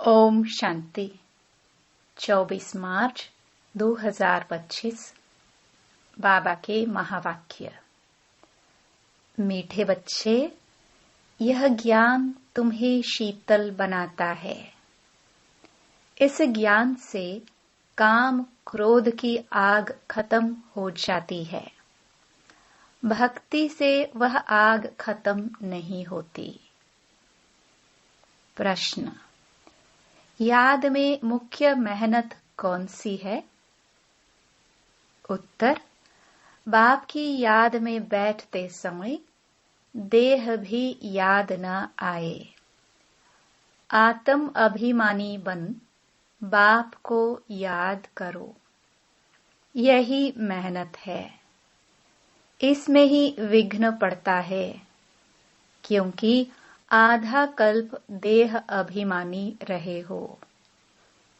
ओम शांति। 24 मार्च 2025। बाबा के महावाक्य। मीठे बच्चे, यह ज्ञान तुम्हें शीतल बनाता है। इस ज्ञान से काम क्रोध की आग खत्म हो जाती है। भक्ति से वह आग खत्म नहीं होती। प्रश्न: याद में मुख्य मेहनत कौन सी है? उत्तर: बाप की याद में बैठते समय देह भी याद न आए। आत्म अभिमानी बन बाप को याद करो। यही मेहनत है। इसमें ही विघ्न पड़ता है, क्योंकि आधा कल्प देह अभिमानी रहे हो।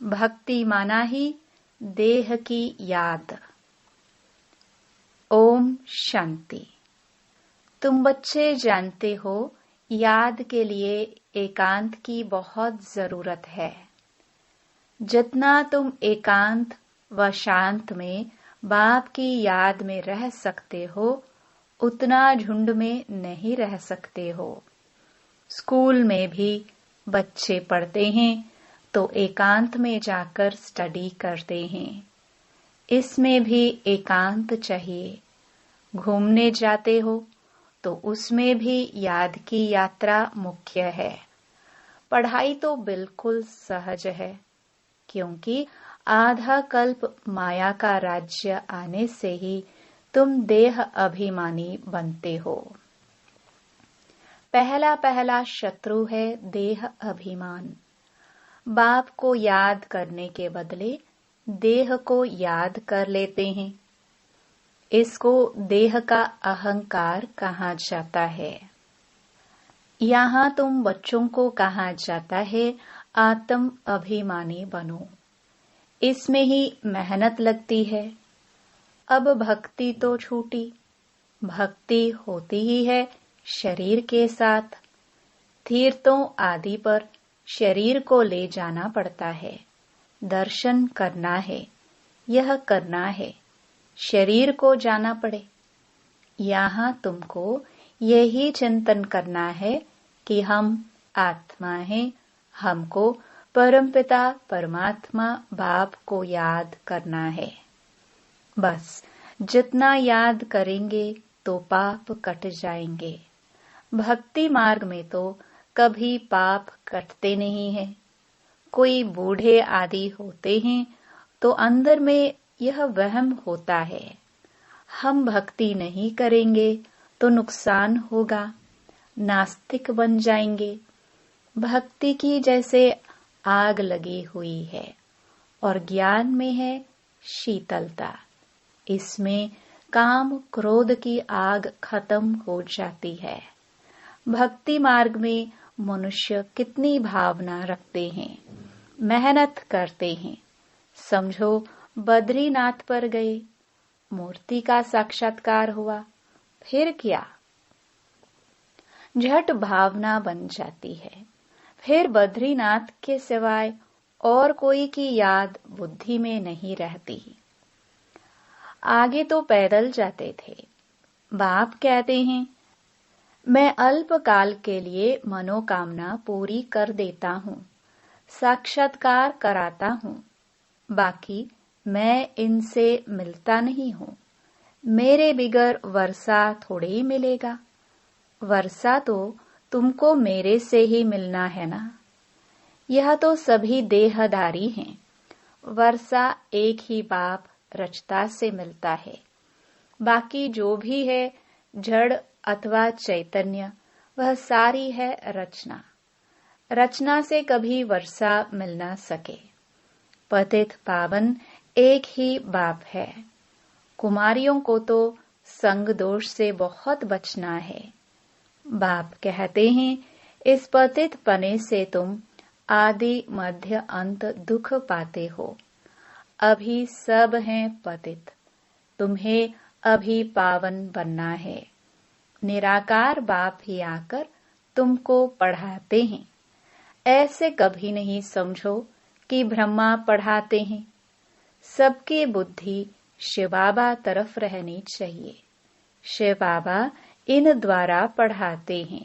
भक्ति माना ही देह की याद। ओम शांति। तुम बच्चे जानते हो, याद के लिए एकांत की बहुत जरूरत है। जितना तुम एकांत व शांत में बाप की याद में रह सकते हो, उतना झुंड में नहीं रह सकते हो। स्कूल में भी बच्चे पढ़ते हैं तो एकांत में जाकर स्टडी करते हैं। इसमें भी एकांत चाहिए। घूमने जाते हो तो उसमें भी याद की यात्रा मुख्य है। पढ़ाई तो बिल्कुल सहज है, क्योंकि आधा कल्प माया का राज्य आने से ही तुम देह अभिमानी बनते हो। पहला शत्रु है देह अभिमान। बाप को याद करने के बदले देह को याद कर लेते हैं। इसको देह का अहंकार कहा जाता है। यहाँ तुम बच्चों को कहा जाता है आत्म अभिमानी बनो। इसमें ही मेहनत लगती है। अब भक्ति तो छूटी। भक्ति होती ही है शरीर के साथ। तीर्थों आदि पर शरीर को ले जाना पड़ता है। दर्शन करना है, यह करना है। शरीर को जाना पड़े। यहाँ तुमको यही चिंतन करना है कि हम आत्मा हैं। हमको परमपिता परमात्मा बाप को याद करना है। बस जितना याद करेंगे तो पाप कट जाएंगे। भक्ति मार्ग में तो कभी पाप कटते नहीं हैं। कोई बूढ़े आदि होते हैं तो अंदर में यह वहम होता है, हम भक्ति नहीं करेंगे तो नुकसान होगा, नास्तिक बन जाएंगे। भक्ति की जैसे आग लगी हुई है और ज्ञान में है शीतलता। इसमें काम क्रोध की आग खत्म हो जाती है। भक्ति मार्ग में मनुष्य कितनी भावना रखते हैं, मेहनत करते हैं। समझो बद्रीनाथ पर गए, मूर्ति का साक्षात्कार हुआ, फिर क्या? झट भावना बन जाती है। फिर बद्रीनाथ के सिवाय और कोई की याद बुद्धि में नहीं रहती। आगे तो पैदल जाते थे। बाप कहते हैं, मैं अल्पकाल के लिए मनोकामना पूरी कर देता हूँ, साक्षात्कार कराता हूँ। बाकी मैं इनसे मिलता नहीं हूँ। मेरे बिगर वर्षा थोड़े ही मिलेगा। वर्षा तो तुमको मेरे से ही मिलना है ना। यह तो सभी देहधारी हैं। वर्षा एक ही बाप रचता से मिलता है। बाकी जो भी है जड़ अथवा चैतन्य, वह सारी है रचना। रचना से कभी वर्षा मिल न सके। पतित पावन एक ही बाप है। कुमारियों को तो संग दोष से बहुत बचना है। बाप कहते हैं, इस पतित पने से तुम आदि मध्य अंत दुख पाते हो। अभी सब हैं पतित, तुम्हें अभी पावन बनना है। निराकार बाप ही आकर तुमको पढ़ाते हैं। ऐसे कभी नहीं समझो कि ब्रह्मा पढ़ाते हैं। सबकी बुद्धि शिव बाबा तरफ रहनी चाहिए। शिव बाबा इन द्वारा पढ़ाते हैं।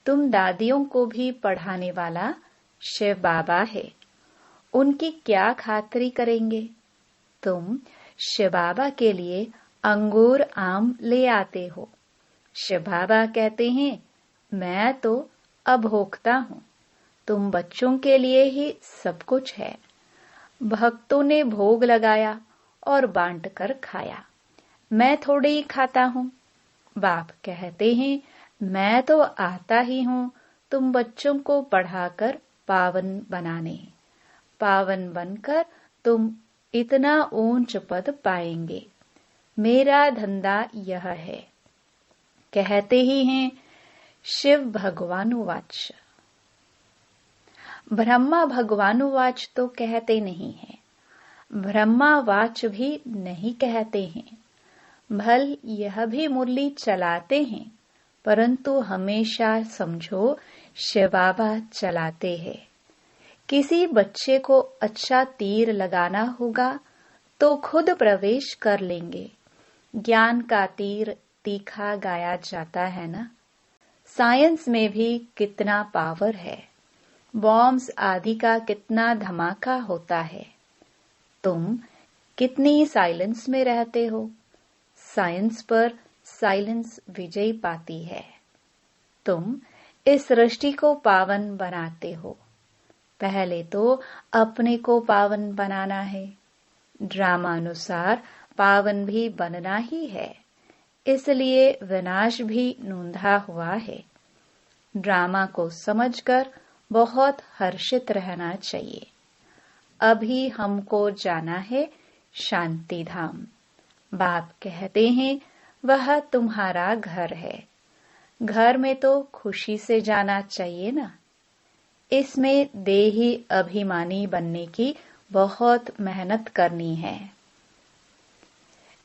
तुम दादियों को भी पढ़ाने वाला शिव बाबा है। उनकी क्या खातिरी करेंगे? तुम शिव बाबा के लिए अंगूर आम ले आते हो। शिव बाबा कहते हैं, मैं तो अभोक्ता हूँ। तुम बच्चों के लिए ही सब कुछ है। भक्तों ने भोग लगाया और बांट कर खाया। मैं थोड़ी ही खाता हूँ। बाप कहते हैं, मैं तो आता ही हूँ तुम बच्चों को पढ़ाकर पावन बनाने। पावन बनकर तुम इतना ऊंच पद पाएंगे। मेरा धंधा यह है। कहते ही हैं शिव भगवानुवाच। ब्रह्मा भगवानुवाच तो कहते नहीं हैं। ब्रह्मावाच भी नहीं कहते हैं। भल यह भी मुरली चलाते हैं, परंतु हमेशा समझो शिव बाबा चलाते हैं। किसी बच्चे को अच्छा तीर लगाना होगा तो खुद प्रवेश कर लेंगे। ज्ञान का तीर तीखा गाया जाता है ना। साइंस में भी कितना पावर है। बॉम्ब्स आदि का कितना धमाका होता है। तुम कितनी साइलेंस में रहते हो। साइंस पर साइलेंस विजय पाती है। तुम इस सृष्टि को पावन बनाते हो। पहले तो अपने को पावन बनाना है। ड्रामानुसार पावन भी बनना ही है, इसलिए विनाश भी नूंधा हुआ है। ड्रामा को समझकर बहुत हर्षित रहना चाहिए। अभी हमको जाना है शांति धाम। बाप कहते हैं, वह तुम्हारा घर है। घर में तो खुशी से जाना चाहिए ना। इसमें देही अभिमानी बनने की बहुत मेहनत करनी है।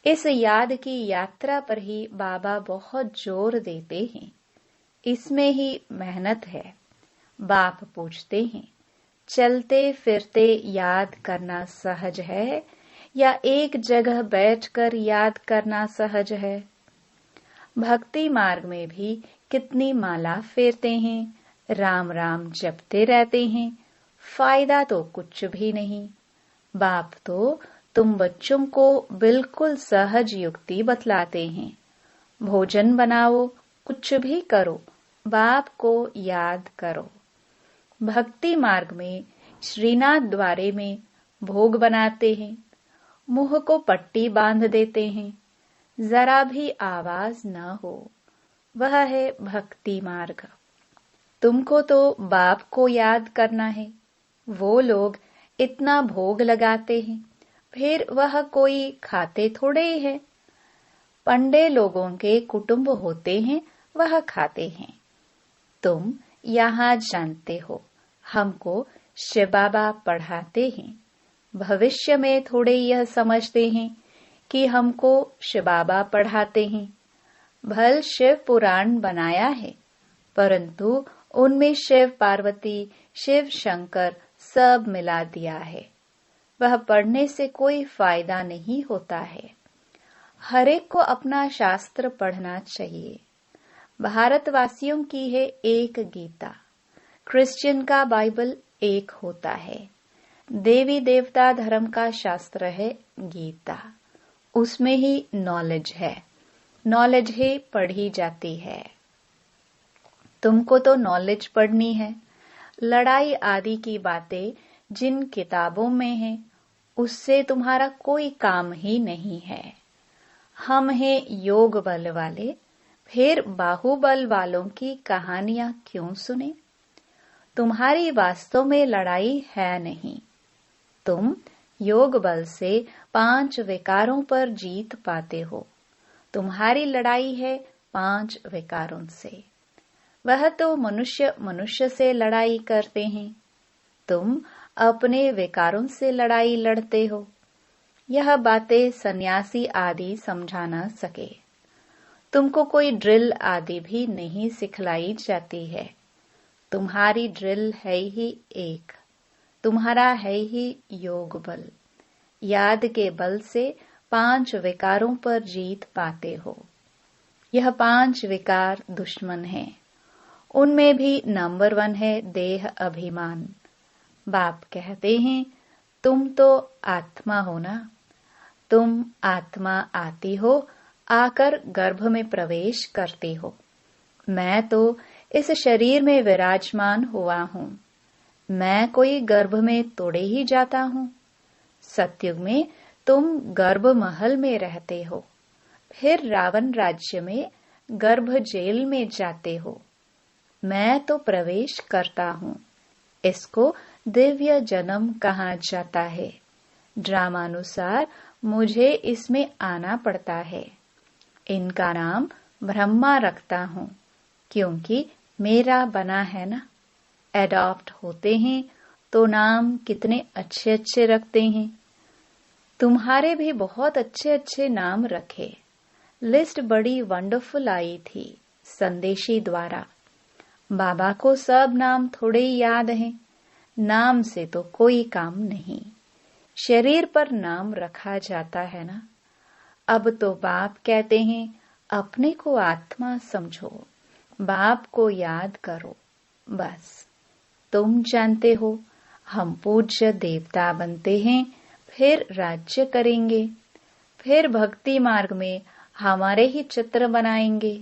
इस याद की यात्रा पर ही बाबा बहुत जोर देते हैं। इसमें ही मेहनत है। बाप पूछते हैं, चलते फिरते याद करना सहज है या एक जगह बैठकर याद करना सहज है? भक्ति मार्ग में भी कितनी माला फेरते हैं, राम राम जपते रहते हैं, फायदा तो कुछ भी नहीं। बाप तो तुम बच्चों को बिल्कुल सहज युक्ति बतलाते हैं। भोजन बनाओ, कुछ भी करो, बाप को याद करो। भक्ति मार्ग में श्रीनाथ द्वारे में भोग बनाते हैं, मुंह को पट्टी बांध देते हैं, जरा भी आवाज न हो। वह है भक्ति मार्ग। तुमको तो बाप को याद करना है। वो लोग इतना भोग लगाते हैं, फिर वह कोई खाते थोड़े ही है। पंडे लोगों के कुटुंब होते हैं, वह खाते हैं। तुम यहाँ जानते हो, हमको शिव बाबा पढ़ाते हैं। भविष्य में थोड़े यह समझते हैं कि हमको शिव बाबा पढ़ाते हैं। भल शिव पुराण बनाया है, परंतु उनमें शिव पार्वती, शिव शंकर सब मिला दिया है। वह पढ़ने से कोई फायदा नहीं होता है। हर एक को अपना शास्त्र पढ़ना चाहिए। भारतवासियों की है एक गीता, क्रिश्चियन का बाइबल एक होता है। देवी देवता धर्म का शास्त्र है गीता। उसमें ही नॉलेज है। नॉलेज ही पढ़ी जाती है। तुमको तो नॉलेज पढ़नी है। लड़ाई आदि की बातें जिन किताबों में है, उससे तुम्हारा कोई काम ही नहीं है। हम हैं योग बल वाले, फिर बाहुबल वालों की कहानियां क्यों सुने? तुम्हारी वास्तव में लड़ाई है नहीं। तुम योग बल से 5 विकारों पर जीत पाते हो। तुम्हारी लड़ाई है 5 विकारों से। वह तो मनुष्य मनुष्य से लड़ाई करते हैं। तुम अपने विकारों से लड़ाई लड़ते हो। यह बातें सन्यासी आदि समझा न सके। तुमको कोई ड्रिल आदि भी नहीं सिखलाई जाती है। तुम्हारी ड्रिल है ही एक, तुम्हारा है ही योग बल। याद के बल से 5 विकारों पर जीत पाते हो। यह 5 विकार दुश्मन हैं। उनमें भी नंबर 1 है देह अभिमान। बाप कहते हैं, तुम तो आत्मा हो ना। तुम आत्मा आती हो, आकर गर्भ में प्रवेश करते हो। मैं तो इस शरीर में विराजमान हुआ हूँ। मैं कोई गर्भ में तोड़े ही जाता हूँ। सतयुग में तुम गर्भ महल में रहते हो, फिर रावण राज्य में गर्भ जेल में जाते हो। मैं तो प्रवेश करता हूँ। इसको दिव्य जन्म कहा जाता है। ड्रामानुसार मुझे इसमें आना पड़ता है। इनका नाम ब्रह्मा रखता हूँ, क्योंकि मेरा बना है ना। एडॉप्ट होते हैं तो नाम कितने अच्छे अच्छे रखते हैं। तुम्हारे भी बहुत अच्छे अच्छे नाम रखे। लिस्ट बड़ी वंडरफुल आई थी संदेशी द्वारा। बाबा को सब नाम थोड़े ही याद हैं। नाम से तो कोई काम नहीं, शरीर पर नाम रखा जाता है ना। अब तो बाप कहते हैं, अपने को आत्मा समझो, बाप को याद करो। बस तुम जानते हो, हम पूज्य देवता बनते हैं, फिर राज्य करेंगे, फिर भक्ति मार्ग में हमारे ही चित्र बनाएंगे।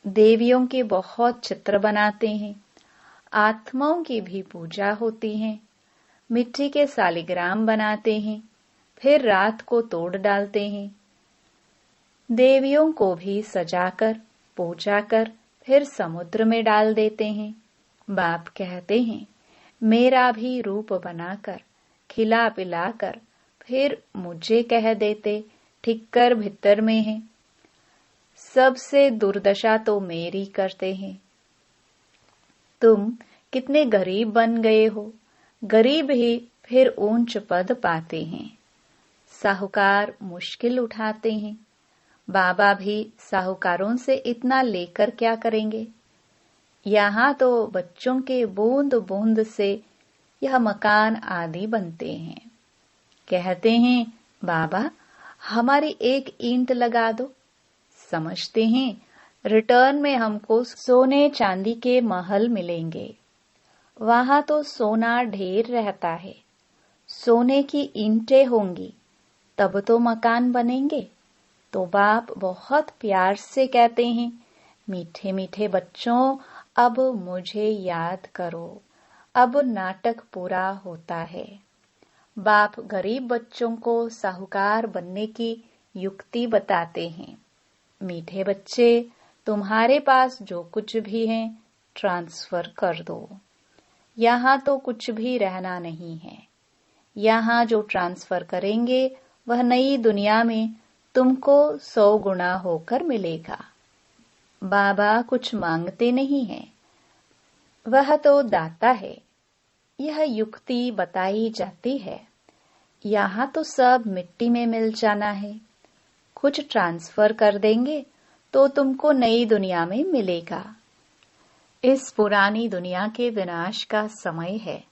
देवियों के बहुत चित्र बनाते हैं। आत्माओं की भी पूजा होती है। मिट्टी के सालिग्राम बनाते हैं, फिर रात को तोड़ डालते हैं। देवियों को भी सजाकर पूजा कर फिर समुद्र में डाल देते हैं। बाप कहते हैं, मेरा भी रूप बनाकर खिला पिलाकर फिर मुझे कह देते, ठिक्कर भीतर में है। सबसे दुर्दशा तो मेरी करते हैं। तुम कितने गरीब बन गए हो। गरीब ही फिर ऊंच पद पाते हैं। साहूकार मुश्किल उठाते हैं। बाबा भी साहूकारों से इतना लेकर क्या करेंगे। यहाँ तो बच्चों के बूंद बूंद से यह मकान आदि बनते हैं। कहते हैं, बाबा हमारी एक ईंट लगा दो। समझते हैं रिटर्न में हमको सोने चांदी के महल मिलेंगे। वहां तो सोना ढेर रहता है। सोने की ईंटें होंगी, तब तो मकान बनेंगे। तो बाप बहुत प्यार से कहते हैं, मीठे मीठे बच्चों, अब मुझे याद करो। अब नाटक पूरा होता है। बाप गरीब बच्चों को साहूकार बनने की युक्ति बताते हैं। मीठे बच्चे, तुम्हारे पास जो कुछ भी है ट्रांसफर कर दो। यहाँ तो कुछ भी रहना नहीं है। यहाँ जो ट्रांसफर करेंगे वह नई दुनिया में तुमको 100 गुना होकर मिलेगा। बाबा कुछ मांगते नहीं हैं, वह तो दाता है। यह युक्ति बताई जाती है। यहाँ तो सब मिट्टी में मिल जाना है। कुछ ट्रांसफर कर देंगे तो तुमको नई दुनिया में मिलेगा। इस पुरानी दुनिया के विनाश का समय है।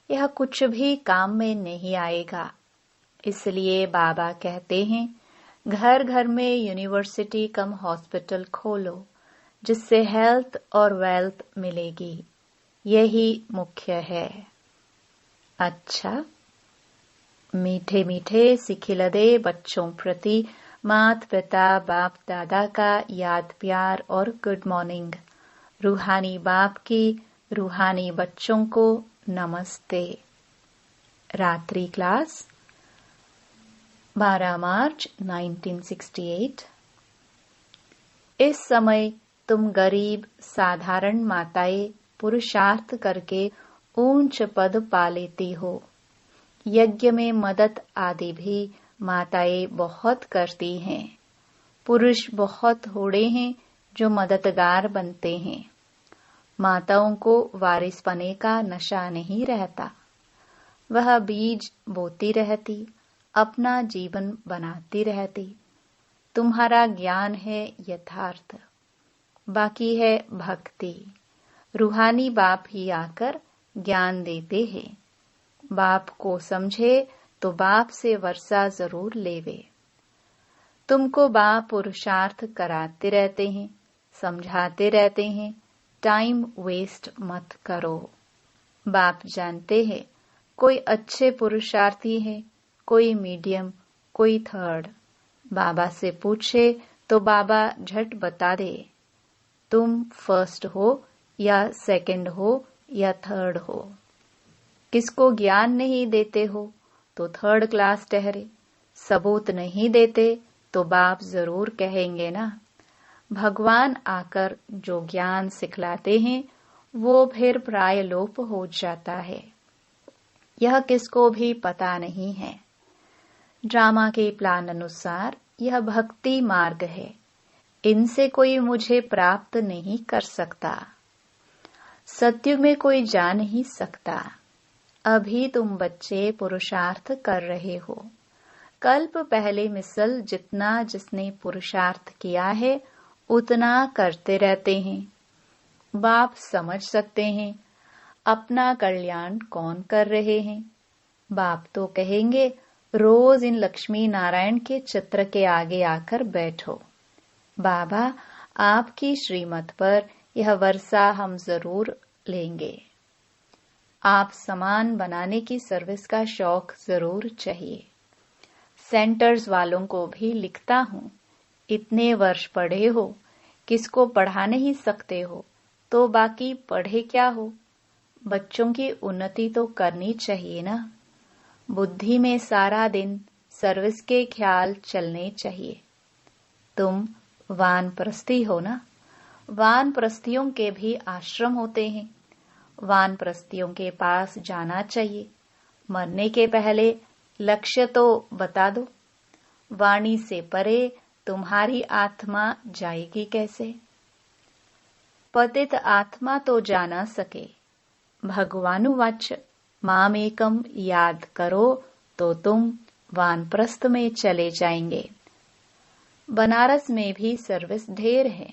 यह कुछ भी काम में नहीं आएगा। इसलिए बाबा कहते हैं, घर घर में यूनिवर्सिटी कम हॉस्पिटल खोलो, जिससे हेल्थ और वेल्थ मिलेगी। यही मुख्य है। अच्छा, मीठे मीठे सिखिलदे बच्चों प्रति मात पिता बाप दादा का याद प्यार और गुड मॉर्निंग। रूहानी बाप की रूहानी बच्चों को नमस्ते। रात्रि क्लास 12 मार्च 1968। इस समय तुम गरीब साधारण माताएं पुरुषार्थ करके ऊंच पद पा लेती हो। यज्ञ में मदद आदि भी माताएं बहुत करती हैं। पुरुष बहुत थोड़े हैं जो मददगार बनते हैं। माताओं को वारिस पने का नशा नहीं रहता। वह बीज बोती रहती, अपना जीवन बनाती रहती। तुम्हारा ज्ञान है यथार्थ, बाकी है भक्ति। रूहानी बाप ही आकर ज्ञान देते हैं। बाप को समझे तो बाप से वर्षा जरूर लेवे। तुमको बाप पुरुषार्थ कराते रहते हैं, समझाते रहते हैं, टाइम वेस्ट मत करो। बाप जानते हैं कोई अच्छे पुरुषार्थी है, कोई मीडियम, कोई थर्ड। बाबा से पूछे तो बाबा झट बता दे, तुम फर्स्ट हो या सेकंड हो या थर्ड हो। किसको ज्ञान नहीं देते हो तो थर्ड क्लास ठहरे, सबूत नहीं देते तो बाप जरूर कहेंगे ना। भगवान आकर जो ज्ञान सिखलाते हैं वो फिर प्राय लोप हो जाता है। यह किसको भी पता नहीं है। ड्रामा के प्लान अनुसार यह भक्ति मार्ग है, इनसे कोई मुझे प्राप्त नहीं कर सकता। सत्युग में कोई जा नहीं सकता। अभी तुम बच्चे पुरुषार्थ कर रहे हो। कल्प पहले मिसल जितना जिसने पुरुषार्थ किया है उतना करते रहते हैं। बाप समझ सकते हैं अपना कल्याण कौन कर रहे हैं। बाप तो कहेंगे रोज इन लक्ष्मी नारायण के चित्र के आगे आकर बैठो। बाबा आपकी श्रीमत पर यह वर्षा हम जरूर लेंगे। आप सामान बनाने की सर्विस का शौक जरूर चाहिए। सेंटर्स वालों को भी लिखता हूँ, इतने वर्ष पढ़े हो, किसको पढ़ा नहीं सकते हो तो बाकी पढ़े क्या हो। बच्चों की उन्नति तो करनी चाहिए ना। बुद्धि में सारा दिन सर्विस के ख्याल चलने चाहिए। तुम वानप्रस्थी हो ना। वानप्रस्थियों के भी आश्रम होते हैं। वानप्रस्थियों के पास जाना चाहिए। मरने के पहले लक्ष्य तो बता दो। वाणी से परे तुम्हारी आत्मा जाएगी कैसे। पतित आत्मा तो जा ना सके। भगवानुवाच मामेकम याद करो तो तुम वानप्रस्थ में चले जाएंगे। बनारस में भी सर्विस ढेर है।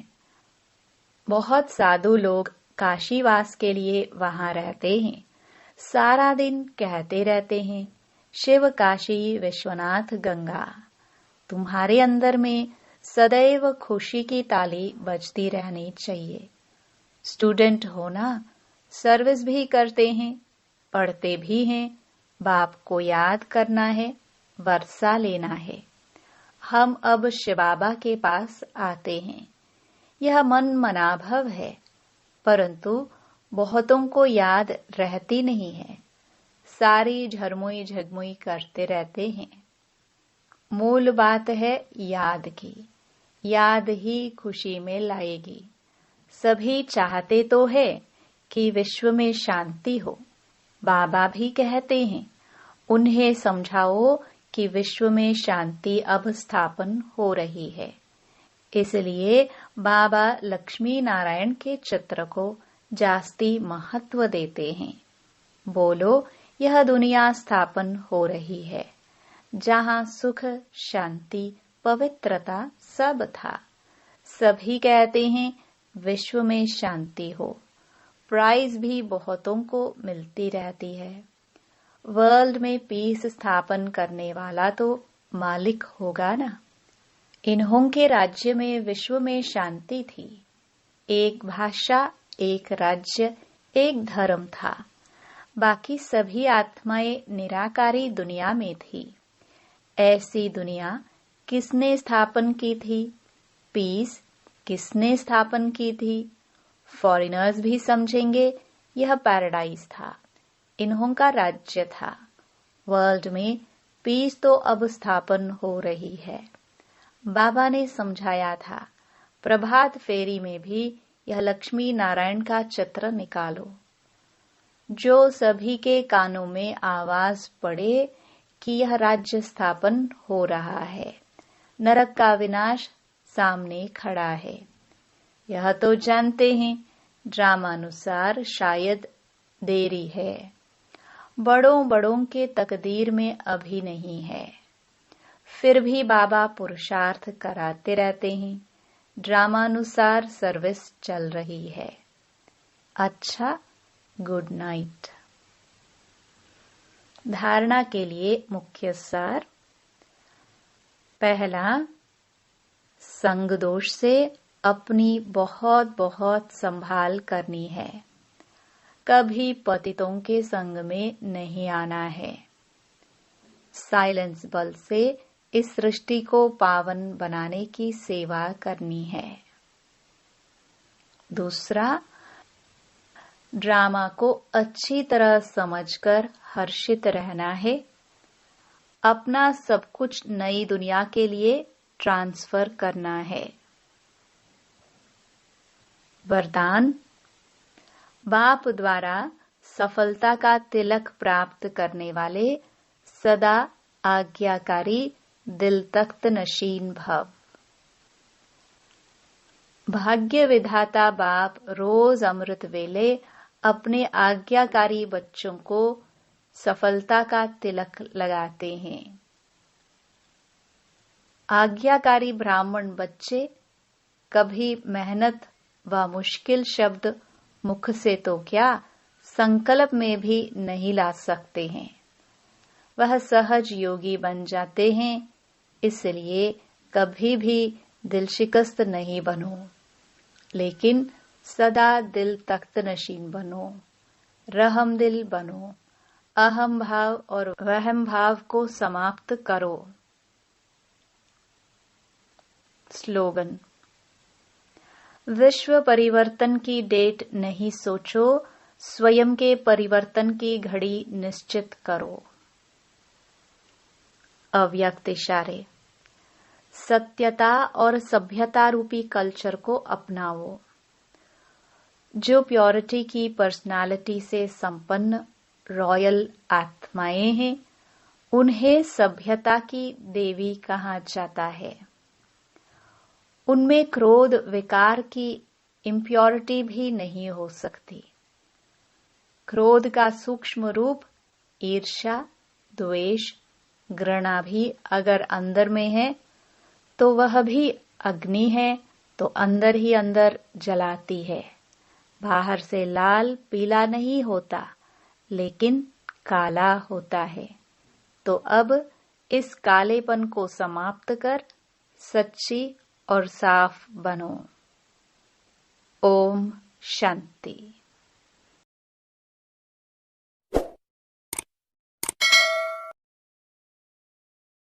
बहुत साधु लोग काशीवास के लिए वहां रहते हैं। सारा दिन कहते रहते हैं शिव काशी विश्वनाथ गंगा। तुम्हारे अंदर में सदैव खुशी की ताली बजती रहनी चाहिए। स्टूडेंट हो ना, सर्विस भी करते हैं, पढ़ते भी हैं। बाप को याद करना है, वर्षा लेना है। हम अब शिव बाबा के पास आते हैं। यह मन मनाभव है, परंतु बहुतों को याद रहती नहीं है। सारी झरमुई झगमुई करते रहते हैं। मूल बात है याद की। याद ही खुशी में लाएगी। सभी चाहते तो है कि विश्व में शांति हो। बाबा भी कहते हैं उन्हें समझाओ कि विश्व में शांति अब स्थापन हो रही है। इसलिए बाबा लक्ष्मी नारायण के चित्र को जास्ती महत्व देते हैं। बोलो यह दुनिया स्थापन हो रही है जहाँ सुख, शांति, पवित्रता सब था। सभी कहते हैं विश्व में शांति हो। प्राइज भी बहुतों को मिलती रहती है। वर्ल्ड में पीस स्थापन करने वाला तो मालिक होगा ना। इन्हों के राज्य में विश्व में शांति थी। एक भाषा, एक राज्य, एक धर्म था। बाकी सभी आत्माएं निराकारी दुनिया में थी। ऐसी दुनिया किसने स्थापन की थी? पीस किसने स्थापन की थी? फॉरेनर्स भी समझेंगे यह पैराडाइज था, इन्हों का राज्य था। वर्ल्ड में पीस तो अब स्थापन हो रही है। बाबा ने समझाया था प्रभात फेरी में भी यह लक्ष्मी नारायण का चित्र निकालो। जो सभी के कानों में आवाज पड़े कि यह राज्य स्थापन हो रहा है। नरक का विनाश सामने खड़ा है। यह तो जानते हैं ड्रामानुसार शायद देरी है। बड़ों बड़ों के तकदीर में अभी नहीं है। फिर भी बाबा पुरुषार्थ कराते रहते हैं। ड्रामानुसार सर्विस चल रही है। अच्छा, गुड नाइट। धारणा के लिए मुख्य सार। पहला, संग दोष से अपनी बहुत बहुत संभाल करनी है। कभी पतितों के संग में नहीं आना है। साइलेंस बल से इस सृष्टि को पावन बनाने की सेवा करनी है। दूसरा, ड्रामा को अच्छी तरह समझकर हर्षित रहना है। अपना सब कुछ नई दुनिया के लिए ट्रांसफर करना है। वरदान, बाप द्वारा सफलता का तिलक प्राप्त करने वाले सदा आज्ञाकारी दिल तख्त नशीन भव। भाग्य विधाता बाप रोज अमृत वेले अपने आज्ञाकारी बच्चों को सफलता का तिलक लगाते हैं। आज्ञाकारी ब्राह्मण बच्चे कभी मेहनत व मुश्किल शब्द मुख से तो क्या संकल्प में भी नहीं ला सकते हैं। वह सहज योगी बन जाते हैं। इसलिए कभी भी दिल शिकस्त नहीं बनो, लेकिन सदा दिल तख्त नशीन बनो। रहम दिल बनो। अहम भाव और वहम भाव को समाप्त करो। स्लोगन, विश्व परिवर्तन की डेट नहीं सोचो, स्वयं के परिवर्तन की घड़ी निश्चित करो। अव्यक्त इशारे, सत्यता और सभ्यता रूपी कल्चर को अपनाओ। जो प्योरिटी की पर्सनालिटी से संपन्न रॉयल आत्माएं हैं, उन्हें सभ्यता की देवी कहा जाता है। उनमें क्रोध विकार की इम्प्योरिटी भी नहीं हो सकती। क्रोध का सूक्ष्म रूप ईर्ष्या, द्वेष, घृणा भी अगर अंदर में है तो वह भी अग्नि है, तो अंदर ही अंदर जलाती है। बाहर से लाल पीला नहीं होता, लेकिन काला होता है। तो अब इस कालेपन को समाप्त कर सच्ची और साफ बनो। ओम शांति।